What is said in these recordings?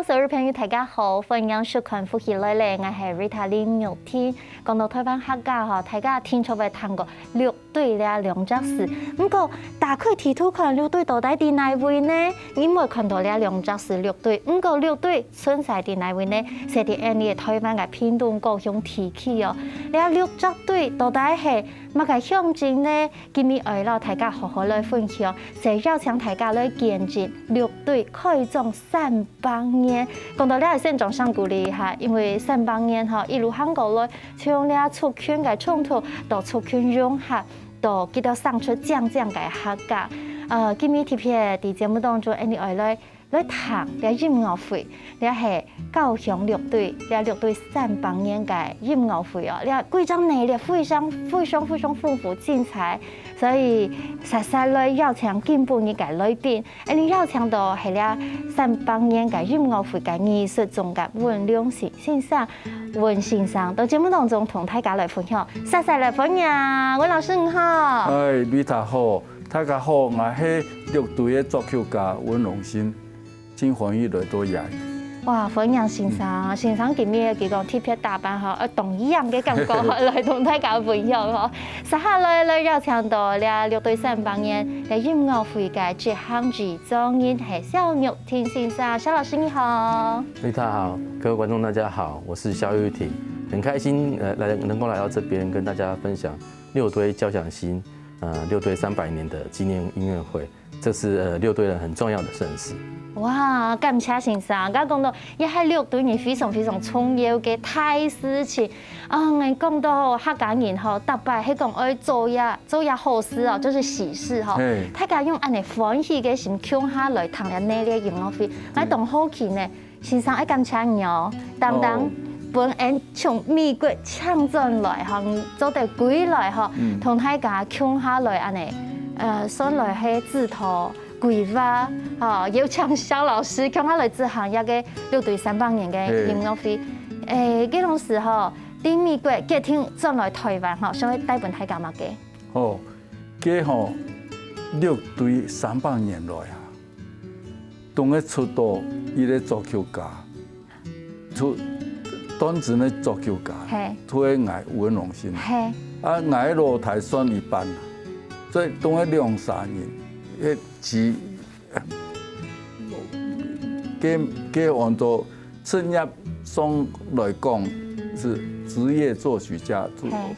所有朋友大家好，歡迎收看福喜來咧，我係 Rita 林玉天。講到台灣客家吼，大家聽錯未聽過六對咧兩隻字。不過打開地圖看六對到底喺哪位呢？因為看到咧兩隻字六對，不過六對存在喺哪位呢？係啲安尼台灣嘅片段高雄地區哦。咧六隻對到底係乜嘅象徵呢？今日愛老大家好好來分享，就邀請大家來見證六對開宗300年。講到咧先仲想鼓勵下，因為300年吼一路行過來，從咧族群嘅衝突到族群融合，到佢到生出漸漸嘅客家。今日特別喺節目當中，你愛來談嘅音樂會，咧係高雄六隊，咧六隊300年嘅音樂會哦，咧規章內咧非常豐富精彩，所以實際來邀請進步嘅來賓，你邀請到係咧300年嘅音樂會嘅藝術總監溫良信先生，溫先生到節目當中同大家來分享，實際來分享，溫老師你好。Rita 好，大家好，我係六隊嘅作曲家溫良信。真歡喜來到嘢。哇，歡迎先生，先生今日佢講特別打扮嗬，同一樣嘅感覺來同大家分享嗬。接下來邀請到咧六隊300年嘅音樂會嘅執行主總人係蕭玉婷先生，蕭老師你好。Rita 好，各位觀眾大家好，我是蕭玉婷，很開心能夠來到這邊跟大家分享六隊交響新六隊300年的紀念音樂會，這是六隊人很重要的盛事。哇，感謝先生，我講到一係六隊人非常重要嘅大事情。我講到客家人吼，特別係講愛做嘢好事哦，就是喜事吼。大家用安尼歡喜嘅心腔下來談下呢個音樂會，我同好奇呢，先生愛感謝你哦，當本人從美國搶進來吼，做到歸來吼，同大家腔下來安尼，上來係指導。規劃邀請蕭老師講下來執行一個六隊300年嘅音樂會。嗰種時候，啲美國幾天轉來台灣嗬，想去帶本大家嘛嘅。哦，嗰吼六隊300年來啊，當個出道伊個作曲家，當時呢作曲家，推愛溫良信，愛落台算一半，所以當個2-3年。是，按照職業上來講是職業作曲家，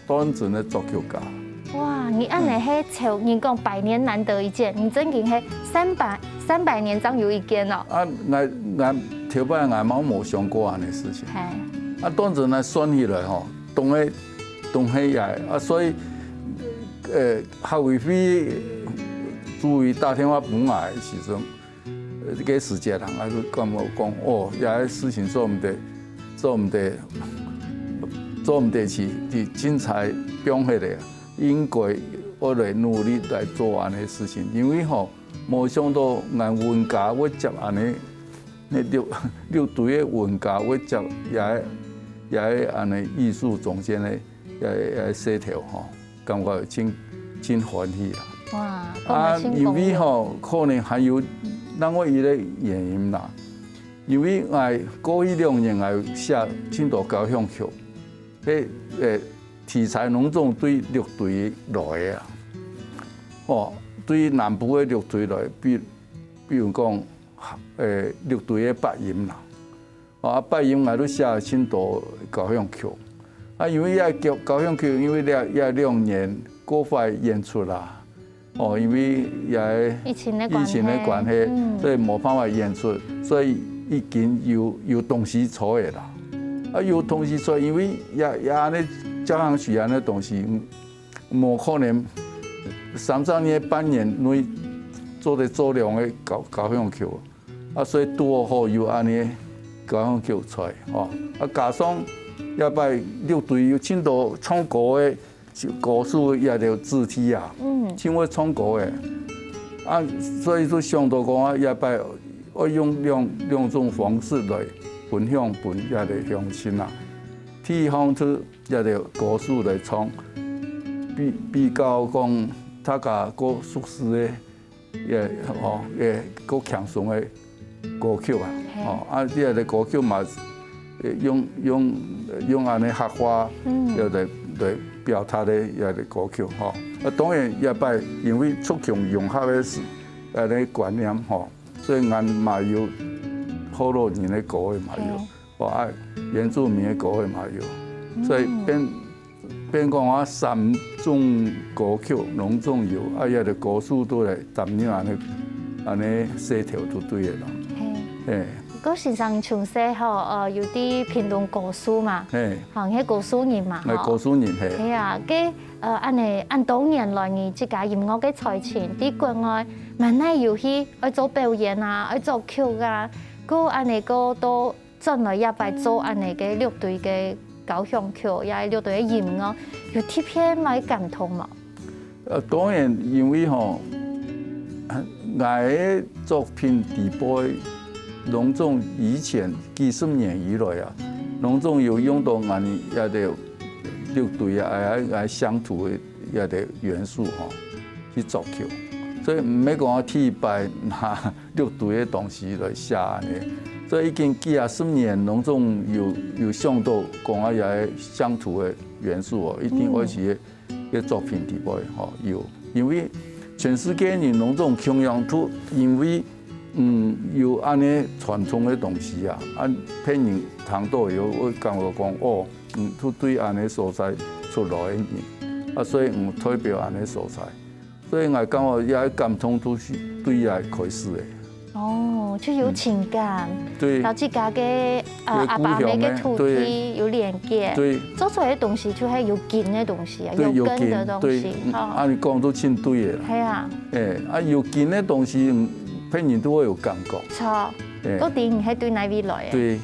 當陣的作曲家。哇！你安尼係像人講100年難得一見，你真係300年總有一件哦。我頭擺我冇想過安尼事情。當陣呢算起來吼，當起也所以校委會。注意打電話本來時陣，這個時節人啊，佢咁我講哦，有啲事情做唔得起，啲精彩表現嚟，應該我嚟努力來做安尼事情，因為吼冇想到俺文家會接安尼，你六隊嘅文家會接也安尼藝術總監咧，也協調吼，感覺真歡喜啦。哇！因為吼可能還有另外一個原因啦，因為我過去2年我寫很多交響曲，迄題材攏總對六隊來嘅啊，哦，對南部嘅六隊來，比如講六隊嘅八音啦，八音我都寫很多交響曲，因為交響曲因為也2年過快演出啦。哦，因為也疫情的關係，所以冇辦法演出，所以已經有東西出嚟啦。有東西出，因為也安尼交響曲安尼東西，冇可能3-4年半年內做量嘅交響曲，所以多好有安尼交響曲出來，加上也擺六隊有很多唱歌嘅。歌數也有字體啊，像我唱歌嘅，所以說想到講也擺我用兩種方式來分享本也嚟鄉親啊，地方出也嚟歌數來唱，比較講大家個熟悉嘅，也個輕鬆嘅歌曲啊，你个歌曲嘛，用安尼合法，来表达的个歌曲当然也摆因为促强融合的是安尼观念所以俺嘛有部落人的歌的嘛有，原住民的歌的嘛有，所以变讲三种歌曲拢总有，也个歌词都来10年安尼协调都对的啦。嗰时常从细有啲评论歌书嘛，行迄歌书人嘛，歌书人系啊，佢安尼按多年来你即家音乐嘅才情，啲國外慢慢要去愛做表演啊，愛做曲啊，個安尼個都真係也擺做安尼嘅樂隊嘅交響曲，也係樂隊嘅音樂，有啲片咪感動嘛。當然因為我嘅作品地位。隆重以前幾十年以來啊，隆重有用到俺一啲樂隊啊，鄉土嘅一啲元素去作曲，所以唔係講替擺拿樂隊嘅東西來寫嘅，所以已經幾十年隆重有想到講也係鄉土嘅元素一定會是嘅作品地位有，因為全世界人隆重共樣都因為。有安尼傳統嘅東西啊，騙人通到有我感覺講都對安尼所在出來嘅人，所以代表安尼所在，所以我感覺也感通都是對也開始嘅。就有情感，對，到自家嘅阿爸阿媽嘅土地有連結，對，做出來嘅東西就係有根嘅東西啊，有根嘅東西。你講都真對嘅。係啊。有根嘅東西。騙人都會有感覺，錯，嗰電係對哪位來嘅？對，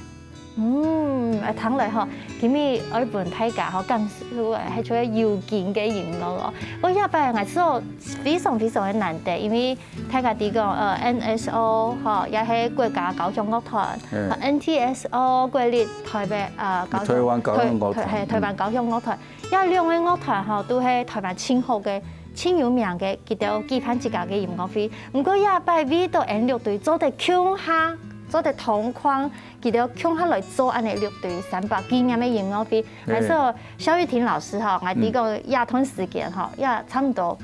睇嚟今日我本睇架感受係做要件嘅音樂我一擺係做非常非常嘅難得，因為睇架啲講NSO 也係國家交響樂團，NTSO 國立台北台灣交響樂團，係台灣交響樂團，因兩個樂團都係台灣清好嘅。清有名嘅，佢哋舉辦自家嘅音樂會。唔過也擺為到演樂隊做得強下，做得同框，佢哋強下來做安尼樂隊300幾年嘅音樂會。係說蕭玉婷老師我哋個亞團時間也差唔多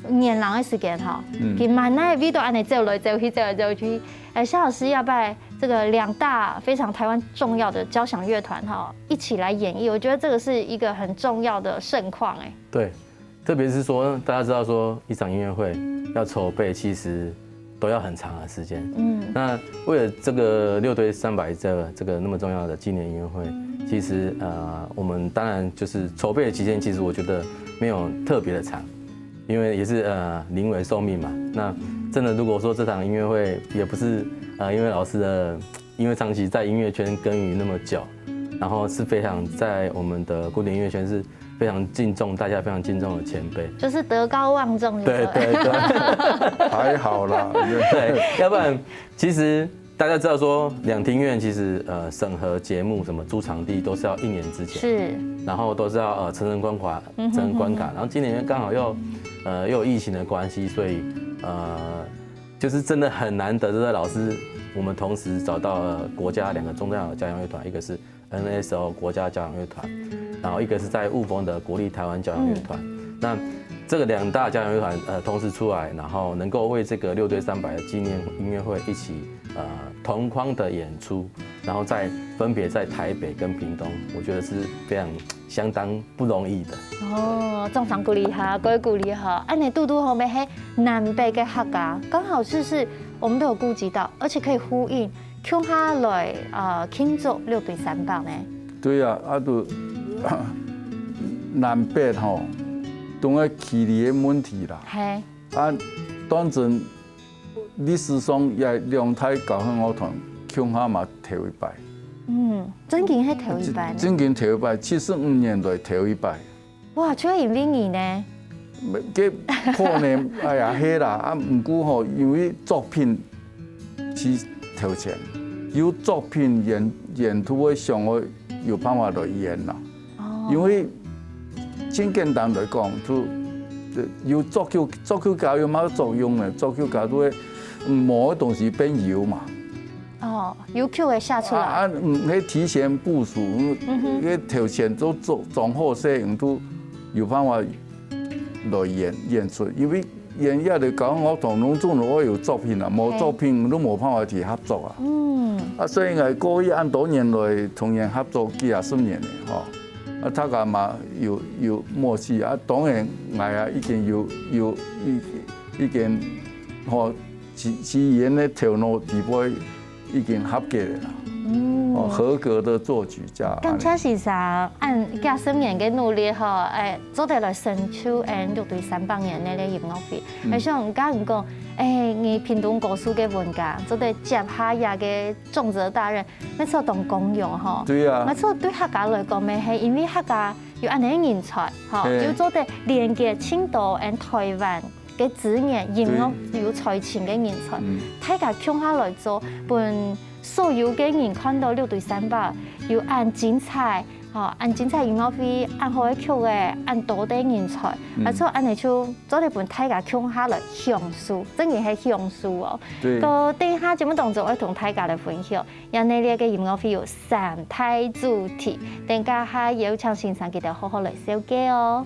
年lang嘅時間佢慢慢為到安尼走來走去，走來走去。蕭老師也擺這個2大非常台灣重要的交響樂團一起來演繹，我覺得這個是一個很重要的盛況對。特別是說，大家知道說一場音樂會要籌備，其實都要很長的時間。那為了這個6堆300這個那麼重要的紀念音樂會，其實我們當然就是籌備的期間，其實我覺得沒有特別的長，因為也是臨危受命嘛。那真的如果說這場音樂會也不是因為老師的，因為長期在音樂圈耕耘那麼久，然後是非常在我們的古典音樂圈是。非常敬重，大家非常敬重的前輩，就是德高望重。對，還好啦。對，要不然其實大家知道說兩廳院其實審核節目什麼租場地都是要1年之前，是，然後都是要層層關卡，然後今年剛好又有疫情的關係，所以就是真的很難得，這個老師我們同時找到了國家2個重要的交響樂團，一個是 NSO 國家交響樂團。然後一個是在霧峰的國立台灣交響樂團，那這個2大交響樂團同時出來，然後能夠為這個6堆300的紀念音樂會一起同框的演出，然後再分別在台北跟屏東，我覺得是非常相當不容易的。眾賞鼓勵下，各位鼓勵下，安尼嘟嘟後面係南北嘅客家，剛好是我們都有顧及到，而且可以呼應，共下來慶祝6堆300呢。對啊，都。南北都係距離嘅問題啦。係。當陣歷史上也2大交響樂團，共下嘛頭一擺。真經係頭一擺。真經頭一擺，75年代頭一擺。哇，除咗因為呢？佢可能哎呀係啦，唔過因為作品是頭前，有作品演出嘅上我有辦法來演啦。因為真簡單來講，就有作曲家有乜作用呢？作曲家都係冇嘅東西變有嘛，哦，有曲会写出来。啊，迄提前部署，迄提前都总好势，都有办法来演出，因为演也得搞我同农总我有作品啊，冇作品都冇办法去合作啊。啊，所以我过去按多年来同人合作几20年的吼，啊，大家嘛有默契啊，当然我也已经有已经吼语言的头脑地位已经合格了啦。哦，合格的作曲家。感谢先生按几10年嘅努力吼，做得来成就乐队300年的音乐会。而且唔讲唔讲，你屏东歌书嘅文家，做得接下也嘅重责大任，没错当公用吼。对啊。没错，对客家来讲，咪系因为客家有安尼人才，吼，有做得连接青岛和台湾嘅资源音乐有才情嘅人才，大家共下来做本。所有嘅人看到乐队300要按精彩，按精彩音乐会，按好嘅曲嘅，按多啲人才，而且按嚟就做啲本大家共下來享受，真係係享受哦。個等下節目當中，我同大家嚟分享，因為呢個音樂會有3大主題，等下下有請先生記得好好嚟小記哦。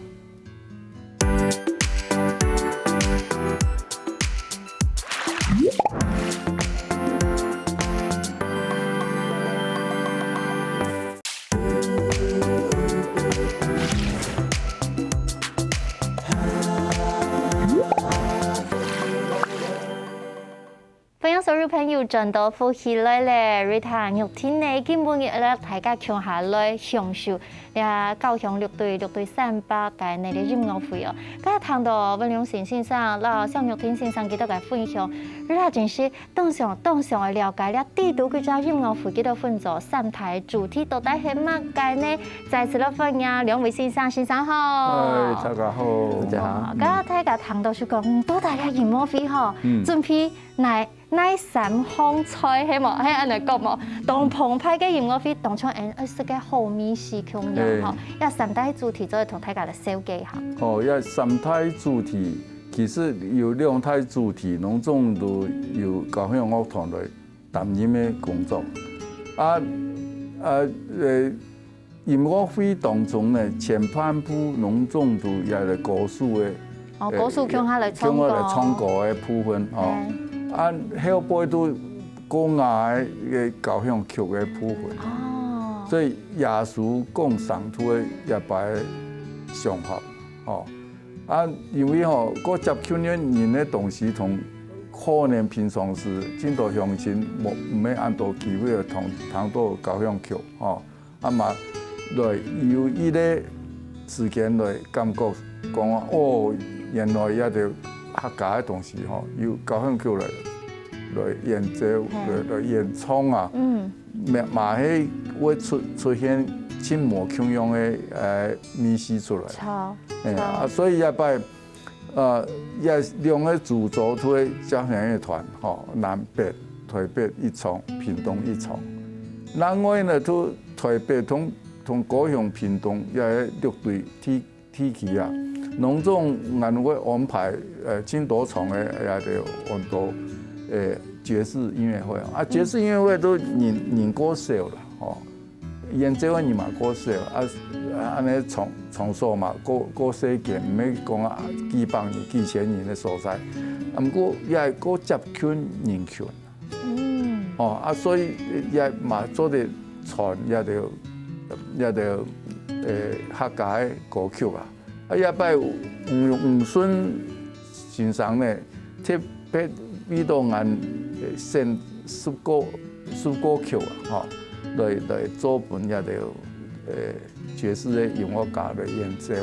所有朋友轉到福起來咧，瑞塔玉天呢，基本嘅咧大家共下來享受呀，高雄樂隊300嘅呢啲音樂會哦。今日聽到溫良成先生、啦向玉天先生幾多嘅分享，瑞塔真是當上嘅了解了，地圖佢隻音樂會幾多分咗3大主題到底係乜嘅呢？再次嚟歡迎兩位先生，先生好。大家好，大家好。今日大家聽到就講，到底嘅音樂會嗬，準備嚟。乃3項菜係冇，係安尼講冇，當澎湃嘅音樂會當場係個好美食共樣嗬，有3大主題，再同大家嚟紹介下。哦，有3大主題，其實有2大主題，農總都有高雄樂團來擔任嘅工作。音樂會當中呢，前半部農總都也係歌數嘅，歌數共下嚟唱歌嘅部分哦。後背都歌雅嘅高雄曲嘅部分，所以耶穌講上土嘅一擺想法，因為嗰接觸人嘅東西同可能平常時真多鄉親唔係按到機會同到高雄曲，嘛來有依個時間來感覺講話哦，原來一條客家嘅東西要高雄曲來演奏、來演唱啊，嘛係會出現清末腔樣嘅美食出來。所以一擺也兩個主軸都係交響樂團，南北、台北一場，屏東一場。另外呢，都台北同高雄、屏東也係樂隊提起啊。農總我會安排真多場嘅也係很多爵士音樂會啊，爵士音樂會都人過少啦，演奏嘅人嘛過少，安尼場所嘛過細件，唔係講幾百人、幾千人嘅所在，不過也係過接近人群，所以也嘛做啲傳也得客家嘅歌曲啊，也擺吳順先生呢特別遇到俺先10歌曲來做本也得爵士嘅音樂家來演奏。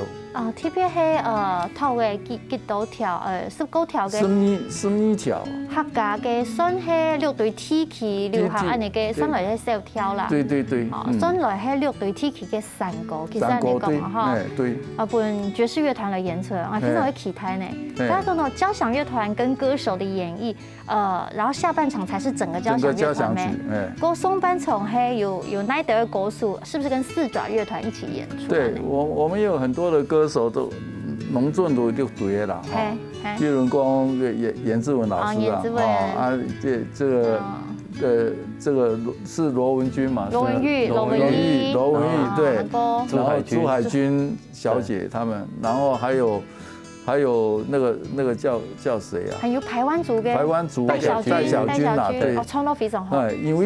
特別係頭嘅幾多條19條嘅。12條。客家嘅算係樂隊提起留下安尼嘅，算來係小條啦。對。算來係樂隊提起嘅3個，其實安尼講啊對。本爵士樂團來演出，非常嘅期待呢。大家講到交響樂團跟歌手的演繹，然後下半場才是整個交響樂團咩？個上半場係有奈德嘅歌數，是不是跟4爪樂團一起演出？對，我們有很多的歌手都農總都樂隊嘅啦，比如講顏志文老師啊，這個这个是罗文君嘛？罗文玉，对，然后朱海军小姐他们，然后还有那个叫谁啊？还有台湾族的戴小军啊，对，唱得非常好。因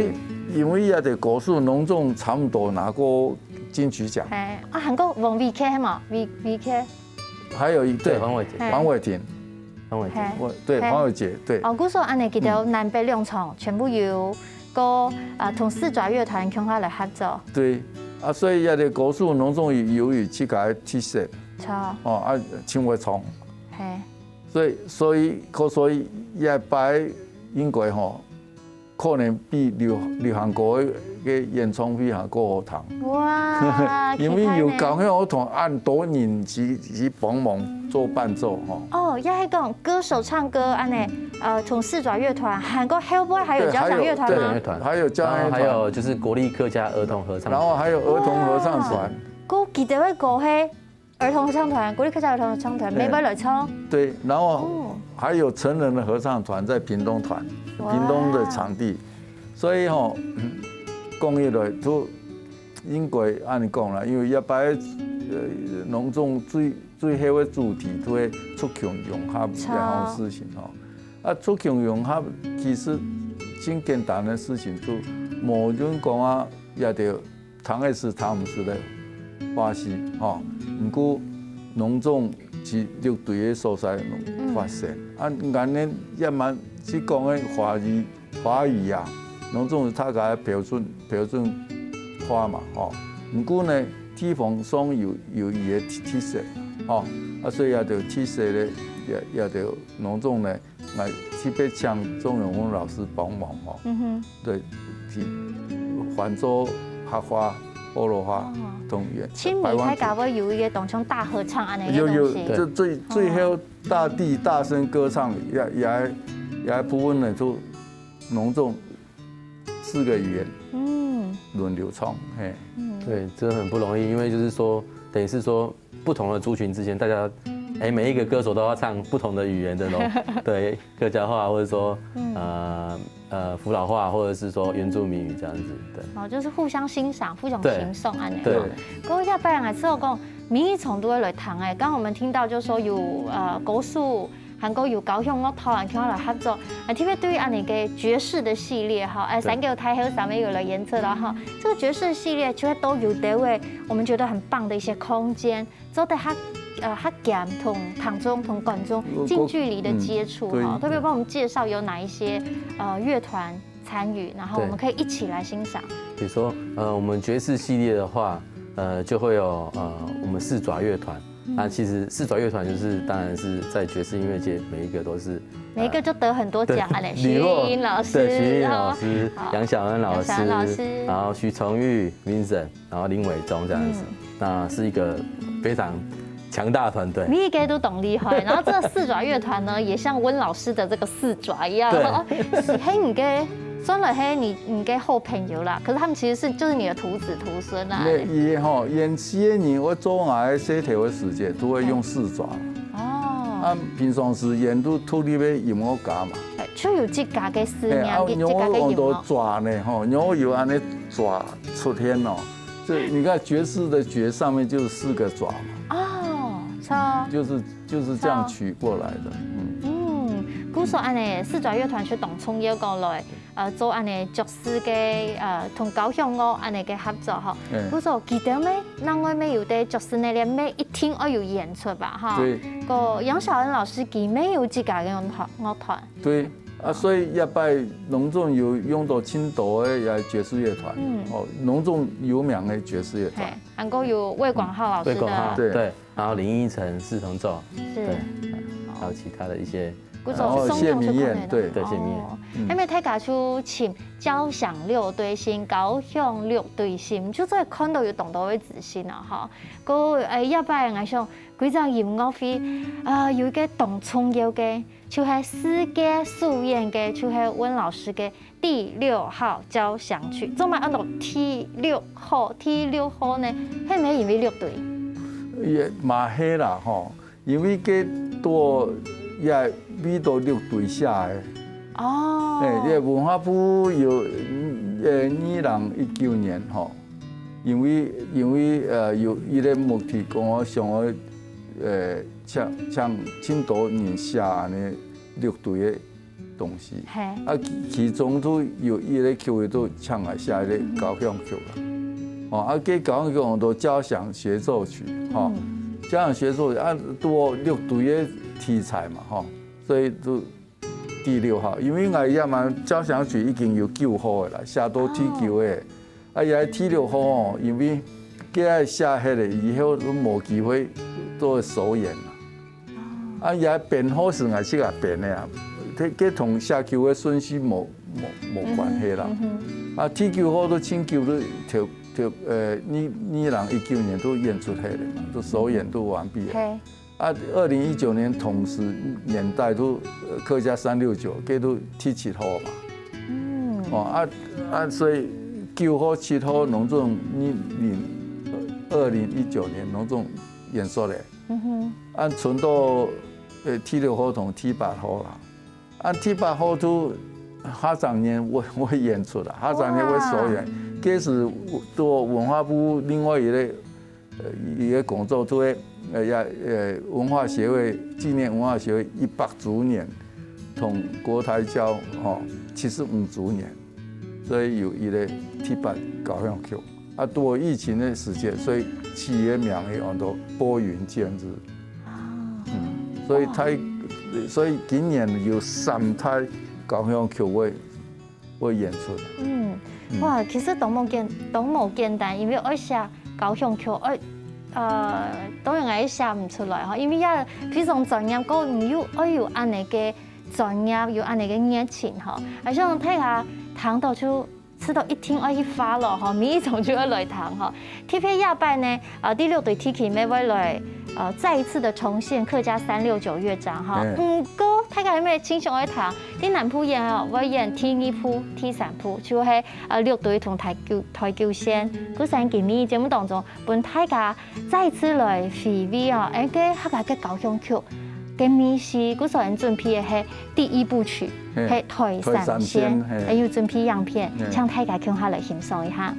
为也得歌手农众差不多拿过金曲奖。韩国王 VK 嘛，VK。还有对黄伟霆，黄伟杰，对。古时候安尼记得南北两场全部由同四爪乐团共下来合作。对，所以也得歌手农众由于去改特色。唱会唱。所以也摆应该可能比流行歌嘅演唱会还更好听。哇！因为有交响乐团按多人去帮忙做伴奏要系讲歌手唱歌安尼，从四爪乐团，韩国 Hellboy 还有交响乐团吗？还有交响乐团，还有就是国立客家儿童合唱团，然后还有儿童合唱团。我记得会歌系儿童合唱团，国立客家儿童合唱团，每班来唱。对，然后还有成人的合唱团在屏东团，屏东的场地，所以讲起来都应该按你讲啦，因为一摆农众最后的主题都会出强融合这项事情出强融合其实真简单的事情，就无论讲啊，也得唐也是他们是的巴西不过农众是乐队的所在发现原来也蛮去讲的华语啊。农种是他个标准化嘛，不过呢，地方上有伊的特色，所以也就特色咧，也就农种呢，特别请钟永峰老师帮忙对，环州客话、欧罗话、东源。清明开搞不有一个东冲大合唱安尼的东西。这最后大地大声歌唱，也部分呢就农种。4个语言，轮流唱，对，这很不容易，因为就是说，等于是说不同的族群之间，大家，每一个歌手都要唱不同的语言的对，客家话或者说福佬话，或者是说原住民语这样子，对。就是互相欣赏、互相欣赏安尼。对。各下拜还是要讲民意程度会来谈刚刚我们听到就是说有歌手。韩国有交响乐团跟我来合作，特别对于安尼个爵士的系列三个太后上面有了演奏了这个爵士系列就会都有得位，我们觉得很棒的一些空间，做得较减同堂中同观众近距离的接触特别帮我们介绍有哪一些乐团参与，然后我们可以一起来欣赏。比如说我们爵士系列的话，就会有我们四爪乐团。其实四爪乐团当然是在爵士音乐界每一个都是每一个就得很多奖嘞，徐英老师，对，徐英老师、杨晓恩老师，然后徐崇玉、Vincent， 然后林伟忠这样子，那是一个非常强大的团队。你应该都懂厉害，然后这个四爪乐团呢，也像温老师的这个四爪一样，嘿，你给。算了嘿，你给好朋友啦，可是他们其实就是你的徒子徒孙啦。演戏的人，我做下洗头的时间都会用四爪。平常时演都土里边音乐家嘛。就有这家嘅思念，这家嘅音乐。爪呢，鸟有安尼爪出现哦。这你看爵士的爵上面就是4个爪嘛。就是这样取过来的。古时候安尼四爪乐团去动创业过来，做安尼爵士嘅同交响乐安尼嘅合作古时候记得咩？咱外面有啲爵士那里咩一天要有演出吧对。个杨晓恩老师佢咩有自家嘅乐团。对。所以一摆农众有用到青岛的也爵士乐团，农众有名的爵士乐团。韩国有魏广浩老师的，对，然后林依晨四重奏，对，还有其他的一些。然后谢明燕，对，谢明燕。因为睇家出请交响六对星、交响六对星，就在看到有动到的自信啊一摆人想几场音乐会有一个动创业嘅，就系世界素演嘅，就系温老师嘅第6號交響曲。做埋按到T6號呢，係咪因為樂隊？也嘛係啦因為嘅多也比到樂隊寫嘅。哦，这个文化部有2019年吼，因为有伊个目的讲我想要像青岛宁夏安尼6队的东西，其中都有伊个曲都唱来下个交响曲啦，给交响曲很多交响协奏曲，交响协奏多6队的题材嘛，所以都第6号，因为也嘛交响曲已经有9号的啦，写到第9的，也第6号因为佢写迄个以后都冇机会做首演啦，也编好是也是个编的啊，佢同写球的顺序冇关系啦，第9号都青球都2019年都演出去了嘛，都首演都完毕了。2019年同时年代都客家369，佢都第7號嘛。所以9號、7號攏總2019年攏總演出咧。存到第6號同第8號啦。第8號都下3年會演出啦，下3年會首演。佢是做文化部另外一個工作都會。文化協會紀念文化協會100周年，同國台交75周年，所以有一個第8交響曲。多疫情的時間，所以企業名嘅很多撥雲見日。所以今年有3台交響曲會演出。哇，其實都冇簡單，因為要寫交響曲，當然係寫唔出來，因為也非常專業，個有安尼嘅專業，有安尼嘅熱情，而且睇下聽到就知道一聽要去發咯，每一種就要來聽。特別下擺呢，第6隊 Tiki 咩會來再一次的重現客家369樂章，唔過睇下有咩傾向去聽，啲南埔演會演第2鋪、第3鋪，就係6隊同台九線。嗰3今年節目當中，本大家再一次來回味個客家嘅交響曲。嘅面試，嗰時候準備嘅係第1部曲，係台三線，還有準備樣片，請大家共下來欣賞一下。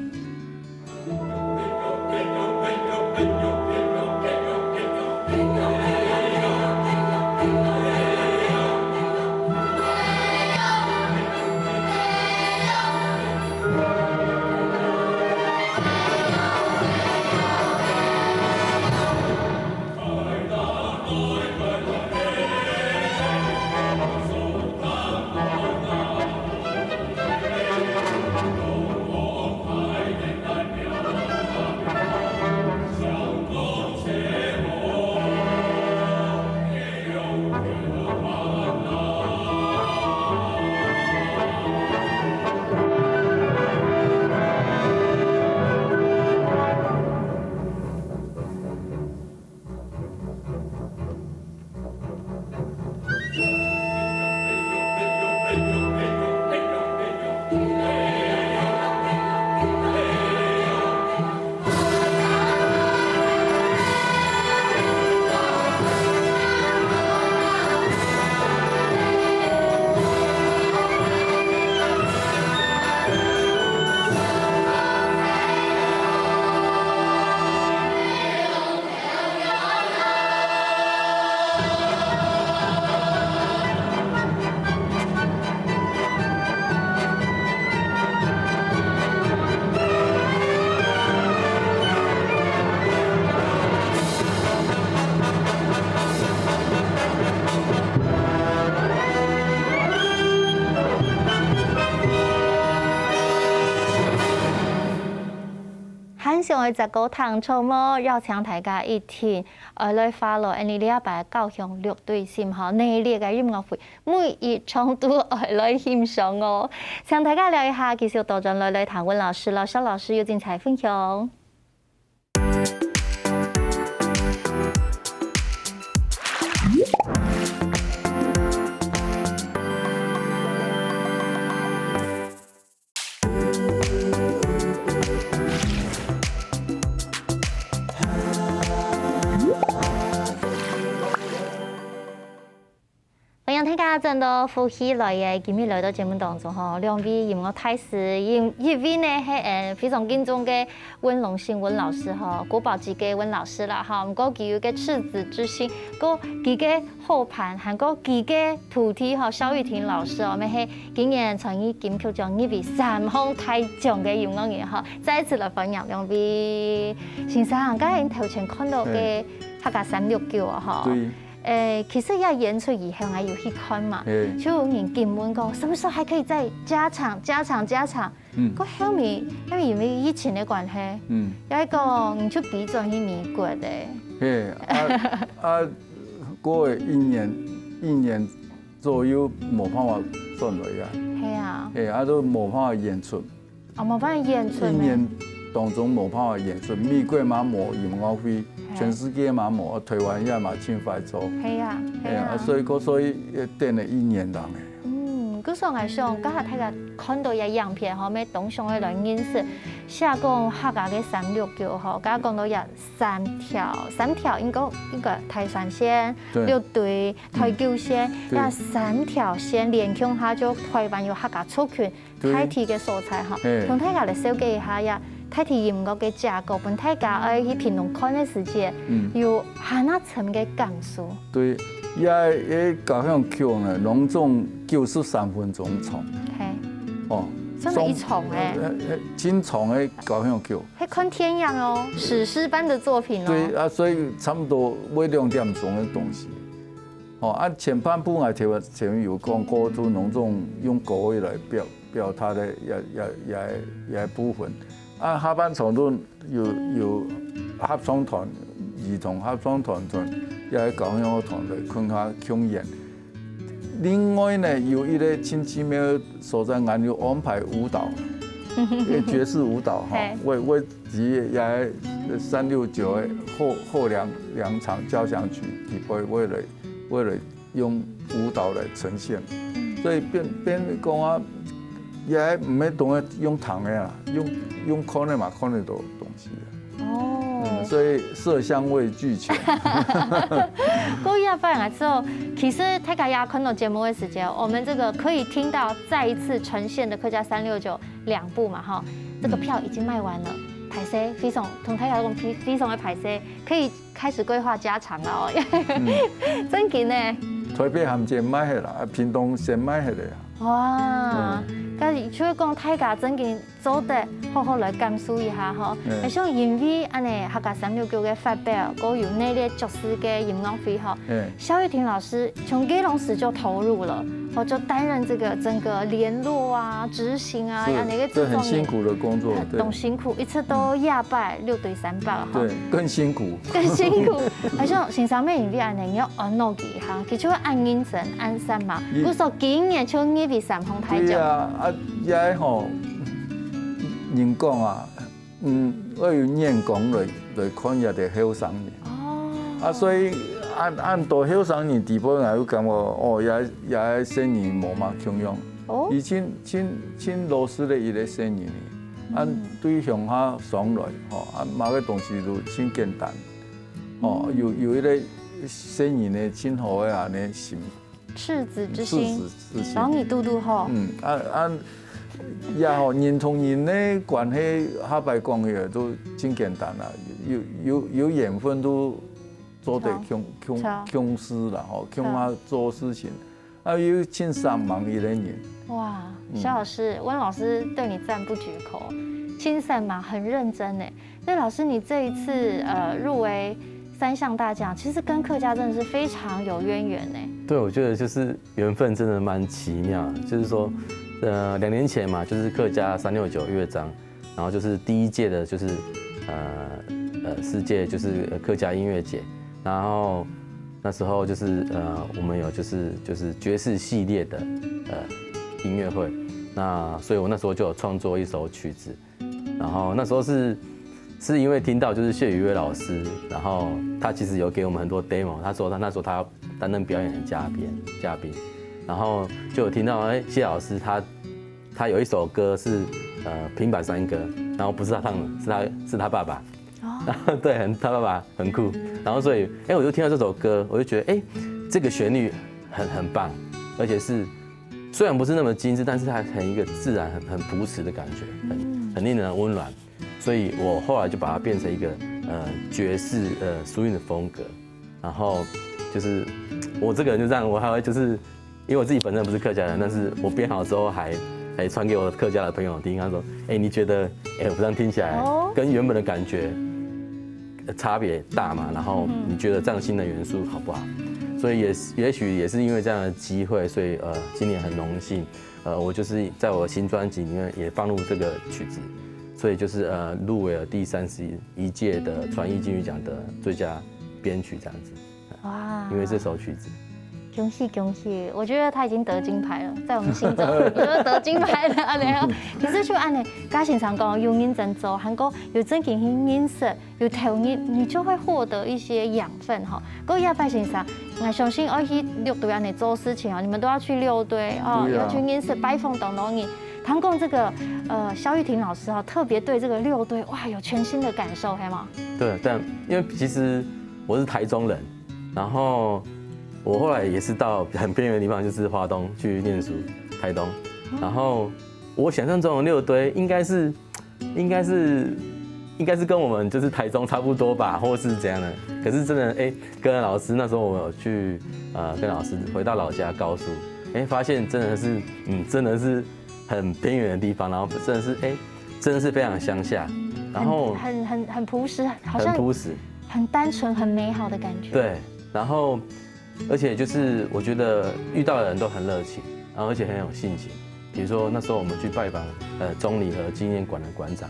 上嘅10個堂草麼，邀請大家一天來發落，你禮拜高雄6隊先好內列嘅音樂會，每一場都來欣賞哦。請大家聊一下，其實多陣來談溫老師，蕭老師有精彩分享。歡迎大家陣到福喜来嘅，今日来到节目当中吼，两位音乐大师，一位呢係非常敬重嘅温龙信温老師吼，國寶級嘅温老師啦吼，唔過佢有嘅赤子之心，個佢嘅後盤，還個佢嘅徒弟吼蕭玉婷老師哦，咪係今年參與金曲獎入圍3項大獎嘅音樂人吼，再一次來分享兩位先生，剛才頭前看到嘅客家369啊吼。其實要演出以後，我有去看嘛，就有人詢問過，什麼時候還可以再加場？個後面因為疫情的關係，有一個唔出比賽去美國的。過一年左右冇辦法順利啊。係啊。都冇辦法演出。冇辦法演出。一年當中冇辦法演出，美國嘛冇音樂會。全世界嘛冇，台灣也嘛千塊做。係啊，所以等了1年啦。嗰時候我想，今日睇下看到有樣片，後尾東上嘅來認識，寫講客家嘅369吼，今日講到有3條應該台山線、6隊、台九線，有3條線連向下就台灣有客家族群大體嘅素材吼，同大家嚟小記一下呀。睇睇音樂嘅架構，本大家愛去評論看嘅時間，有下那層嘅感受。對，也交響曲呢，隆重93分鐘唱。係。真係一場真長嘅交響曲。係看天樣哦，史詩般的作品哦。對啊，所以差不多每2點鐘嘅東西。前半部我前面有講過，都隆重用國語來表他的也部分。下半場都有合唱團、兒童合唱團也係交響樂團嚟看下表演。另外呢，有一個很奇妙所在，我有安排舞蹈，爵士舞蹈哈，為自己也係369嘅後兩場交響曲，為了用舞蹈來呈現，所以變講啊。也唔係當係用糖嘅啦，用看的嘛，看得到東西嘅。所以色香味俱全。各位朋友之後，其實大家也看到節目嘅時間，我們這個可以聽到再一次呈現的客家369兩部嘛，哈，這個票已經賣完了，排戲非常同大家講非常嘅排戲，可以開始規劃加場啦哦。真嘅呢？台北鹹街賣去啦，屏東先賣去啦。哇！咁除咗講大家真嘅做得好好來感受一下嗬，我想因為安尼客家369嘅發表，嗰有內列爵士嘅音樂會嗬，蕭玉婷老師從基隆時就投入了，我就擔任這個整個聯絡啊、執行啊，安尼個這很辛苦的工作，都辛苦，一次都200、6隊300哈，對，更辛苦，我想先生咩因為安尼要安樂佢哈，佢就會按認真、按三嘛，佢說今年就入圍3項大獎。對啊，也吼，人講啊，我要眼光來看一啲後生人。所以按到後生人地步，我有感覺也生意冇嘛強用。以前老師的一個生意，對鄉下上來，買個東西都真簡單。有一個生意呢，真好嘅安尼心。赤子之心，幫你嘟嘟吼。也吼人同人的關係，下擺講嘅都真簡單啦。有緣分都做得強事啦，吼，強下做事情，有真善忙一個人。哇，蕭老師，溫老師對你讚不絕口，真善忙，很認真誒。那老師，你這一次入圍3項大獎，其實跟客家真的是非常有淵源呢。對，我覺得就是緣分真的蠻奇妙，就是說，2年前嘛，就是客家369樂章，然後就是第1屆的，就是世界就是客家音樂節，然後那時候就是我們有就是爵士系列的音樂會，那所以我那時候就有創作一首曲子，然後那時候是因為聽到就是謝宇威老師，然後他其實有給我們很多 demo， 他說那時候他要擔任表演的嘉賓，然後就有聽到謝老師他有一首歌是平板山歌，然後不是他唱的，是他爸爸，對，他爸爸很酷，然後所以我就聽到這首歌，我就覺得這個旋律很棒，而且是虽然不是那么精致，但是它很一个自然、很朴实的感觉，很令人温暖。所以我后来就把它变成一个爵士swing 的风格，然后就是我这个人就这样，我还会就是因为我自己本身不是客家人，但是我编好之后还传给我的客家的朋友听，他说，你觉得我这样听起来跟原本的感觉差别大嘛？然后你觉得这样新的元素好不好？所以也许也是因为这样的机会，所以今年很荣幸，我就是在我的新专辑里面也放入这个曲子，所以就是入围了第31届的传艺金曲奖的最佳编曲这样子。哇！因为这首曲子。恭喜恭喜！我觉得他已经得金牌了，在我们心中，你就是得金牌了安尼啊。其实就安尼，嘉欣常讲有认真做，韩国有真经去认识，有投入，你就会获得一些养分哈。各位拜先生，我相信要去六队安尼做事情啊，你们都要去六队哦，要去认识拜访等等你。唐共这个萧玉婷老师哈，特别对这个六队哇有全新的感受，嘿吗？对，但因为其实我是台中人，然后。我后来也是到很偏远的地方，就是花东去念书，台东。然后我想象中的六堆应该是跟我们就是台中差不多吧，或是怎样的。可是真的跟老师那时候我有去跟老师回到老家高速，发现真的是很偏远的地方，然后真的是非常乡下，然后很朴实，好像很朴实，很单纯，很美好的感觉。对，然后。而且就是我觉得遇到的人都很热情，然后而且很有信心。比如说那时候我们去拜访中里和纪念馆的馆长，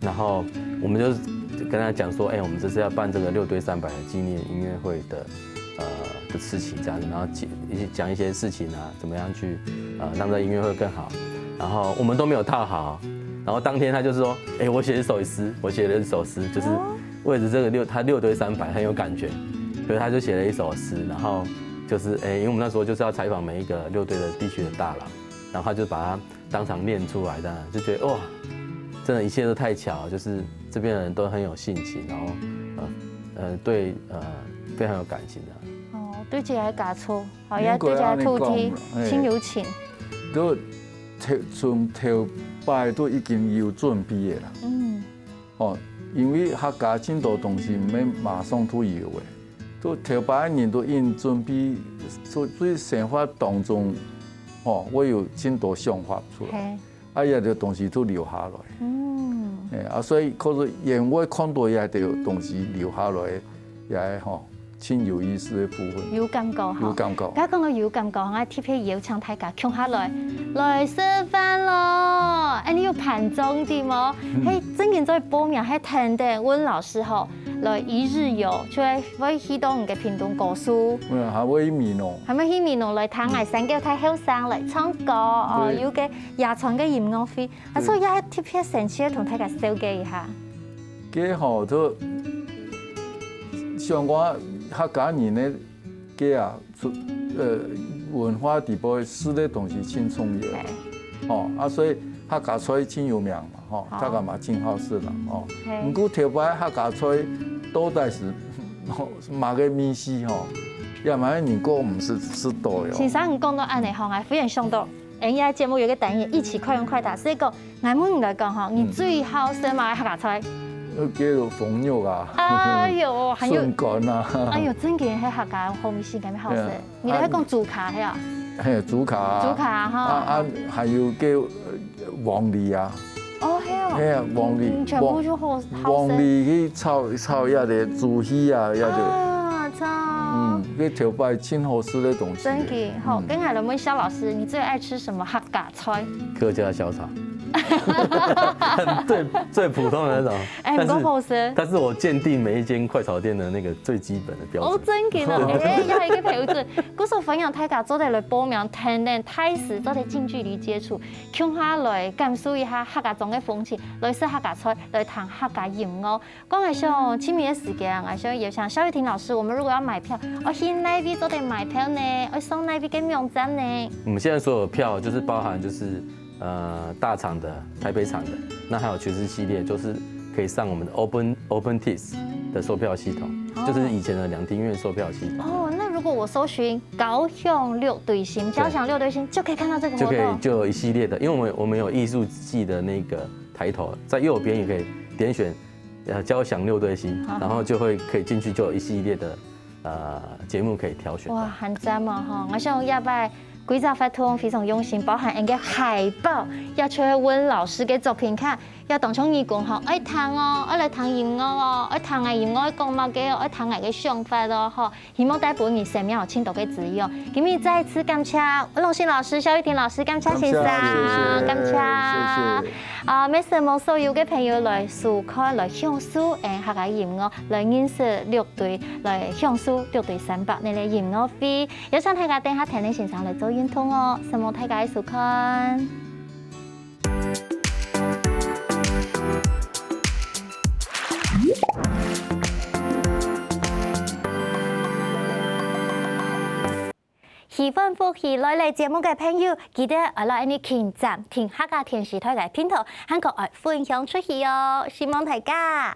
然后我们就跟他讲说，我们这次要办这个6堆300的纪念音乐会的事情这样子，然后讲一些事情啊，怎么样去让这音乐会更好。然后我们都没有套好，然后当天他就说，我写了一首诗，就是为了这个他6堆300很有感觉。所以他就写了一首诗，然后就是因为我们那时候就是要采访每一个6队的地区的大佬，然后他就把它当场念出来的，就觉得哇，真的一切都太巧，就是这边的人都很有性情，然后对非常有感情的。哦，对这个家厝，好也对这个土地亲有情。都从头摆都已经有准备的啦。因为客家很多东西唔免马上都有的。都头摆人都因准备，所以生活当中，我有很多想法出来，也就东西都留下来。所以可是因为看到也有东西留下来，也挺有意思的部分。有感觉有感觉。而講到有感覺，我特別邀請大家共下來食飯咯。你要盤重點哦。真件在報名，聽的溫老師吼。來一日遊，就係去到唔嘅屏東故事。還會去面咯。係咪去面咯？來睇藝生叫睇後生嚟唱歌，有嘅夜場嘅音樂會，所以一特別神奇同大家紹介一下。嘅都像我客家人咧，文化地步吃的東西真重要。所以客家菜真有名嘛，大家嘛真好食啦，不過頭擺客家菜多但是買個米絲也買人個唔是吃多喲。先生，你講到安尼吼，我非常想到，人家節目有個單元一起快問快答，所以講，我們來講吼，你最好食買客家菜。叫做鳳肉啊，哎呦，還有筍乾啊，哎呦，真嘅喺客家後面是咁樣好食。你哋喺講竹卡係啊？係竹卡啊，竹卡哈。還有叫黃梨啊。哦，係啊。係啊，黃梨。全部就好食。黃梨去炒一個豬血啊，一個。啊，炒。佢頭擺真好吃的東西。真嘅，好。跟海倫問蕭老師，你最愛吃什麼客家菜？客家小炒。最普通的那種，唔好食。但是我鑑定每一間快炒店的那個最基本的標準。真嘅啦，又係一個標準。嗰時候分享大家做嚟報名，聽聽睇時，做嚟近距離接觸，傾下來感受一下客家種嘅風情，來食客家菜，來談客家音樂。講係像清明嘅時間，係像也像蕭玉婷老師，我們如果要買票，我去那邊做嚟買票呢，我上那邊嘅網站呢。我們現在所有票就是包含就是大場的、台北場的，那還有爵士系列，就是可以上我們的 OpenTix 的售票系統，就是以前的兩廳院售票系統。那如如果我搜寻高雄六队星交响六队星，就可以看到这个活动，就有一系列的，因为我们有艺术季的那个抬头，在右边也可以点选交响六队星，然后可以进去，就有一系列的节目可以挑选。哇，很赞嘛哈！我想要拜规则发通非常用心，包含一个海报，要去温老师嘅作品看，要当像义工吼，爱弹哦，爱来弹音乐哦，爱弹嘅音乐讲嘛嘅哦，爱弹嘅想法哦吼，希望带俾你生命有青岛嘅滋养。今日再次感谢温龙信老师、萧玉婷老师，感谢先生，感谢。每次望所有嘅朋友来收看、来享受客家音乐，来认识乐队，来享受乐队300年嘅音乐会。有想大家等下听你先生来做运动哦，希望大家收看。喜歡福喜來嚟節目嘅朋友，記得我來你傾站聽客家電視台嘅片頭，韓國愛分享出去哦，希望大家。